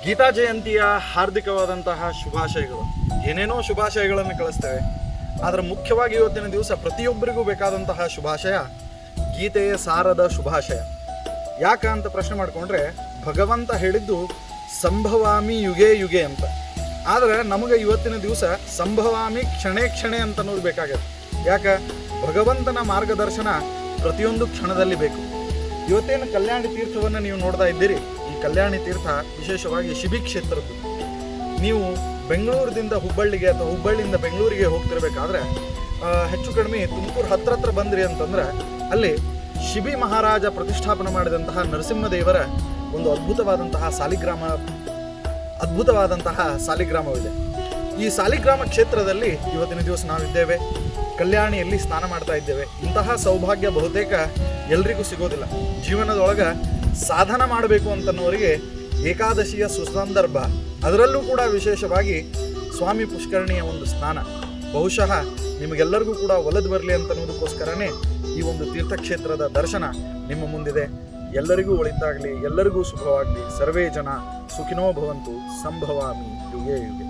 ಗೀತಾ ಜಯಂತಿಯ ಹಾರ್ದಿಕವಾದಂತಹ ಶುಭಾಶಯಗಳು. ಏನೇನೋ ಶುಭಾಶಯಗಳನ್ನು ಕಳಿಸ್ತೇವೆ, ಆದರೆ ಮುಖ್ಯವಾಗಿ ಇವತ್ತಿನ ದಿವಸ ಪ್ರತಿಯೊಬ್ಬರಿಗೂ ಬೇಕಾದಂತಹ ಶುಭಾಶಯ ಗೀತೆಯ ಸಾರದ ಶುಭಾಶಯ. ಯಾಕ ಅಂತ ಪ್ರಶ್ನೆ ಮಾಡಿಕೊಂಡ್ರೆ, ಭಗವಂತ ಹೇಳಿದ್ದು ಸಂಭವಾಮಿ ಯುಗೆ ಯುಗೆ ಅಂತ. ಆದರೆ ನಮಗೆ ಇವತ್ತಿನ ದಿವಸ ಸಂಭವಾಮಿ ಕ್ಷಣೆ ಕ್ಷಣೆ ಅಂತ ಅನ್ನೋದು ಬೇಕಾಗುತ್ತೆ. ಯಾಕೆ? ಭಗವಂತನ ಮಾರ್ಗದರ್ಶನ ಪ್ರತಿಯೊಂದು ಕ್ಷಣದಲ್ಲಿ ಬೇಕು. ಇವತ್ತೇನು ಕಲ್ಯಾಣಿ ತೀರ್ಥವನ್ನು ನೀವು ನೋಡ್ತಾ ಇದ್ದೀರಿ, ಈ ಕಲ್ಯಾಣಿ ತೀರ್ಥ ವಿಶೇಷವಾಗಿ ಶಿಬಿ ಕ್ಷೇತ್ರದ್ದು. ನೀವು ಬೆಂಗಳೂರಿನಿಂದ ಹುಬ್ಬಳ್ಳಿಗೆ ಅಥವಾ ಹುಬ್ಬಳ್ಳಿಯಿಂದ ಬೆಂಗಳೂರಿಗೆ ಹೋಗ್ತಿರ್ಬೇಕಾದ್ರೆ ಹೆಚ್ಚು ಕಡಿಮೆ ತುಮಕೂರು ಹತ್ರ ಬಂದ್ರಿ ಅಂತಂದ್ರೆ ಅಲ್ಲಿ ಶಿಬಿ ಮಹಾರಾಜ ಪ್ರತಿಷ್ಠಾಪನೆ ಮಾಡಿದಂತಹ ನರಸಿಂಹದೇವರ ಒಂದು ಅದ್ಭುತವಾದಂತಹ ಸಾಲಿಗ್ರಾಮವಿದೆ. ಈ ಸಾಲಿಗ್ರಾಮ ಕ್ಷೇತ್ರದಲ್ಲಿ ಇವತ್ತಿನ ದಿವಸ ನಾವಿದ್ದೇವೆ, ಕಲ್ಯಾಣಿಯಲ್ಲಿ ಸ್ನಾನ ಮಾಡ್ತಾ ಇದ್ದೇವೆ. ಇಂತಹ ಸೌಭಾಗ್ಯ ಬಹುತೇಕ ಎಲ್ರಿಗೂ ಸಿಗೋದಿಲ್ಲ. ಜೀವನದೊಳಗೆ ಸಾಧನ ಮಾಡಬೇಕು ಅಂತನ್ನೋರಿಗೆ ಏಕಾದಶಿಯ ಸುಸಂದರ್ಭ, ಅದರಲ್ಲೂ ಕೂಡ ವಿಶೇಷವಾಗಿ ಸ್ವಾಮಿ ಪುಷ್ಕರಣಿಯ ಒಂದು ಸ್ನಾನ ಬಹುಶಃ ನಿಮಗೆಲ್ಲರಿಗೂ ಕೂಡ ಒಲಿದು ಬರಲಿ ಅಂತನ್ನೋದಕ್ಕೋಸ್ಕರನೇ ಈ ಒಂದು ತೀರ್ಥಕ್ಷೇತ್ರದ ದರ್ಶನ ನಿಮ್ಮ ಮುಂದಿದೆ. ಎಲ್ಲರಿಗೂ ಒಳಿತಾಗಲಿ, ಎಲ್ಲರಿಗೂ ಶುಭವಾಗಲಿ. ಸರ್ವೇ ಜನ ಸುಖಿನೋ ಭವಂತು. ಸಂಭವಾಮಿ ಯುಗೆ ಯುಗೆ.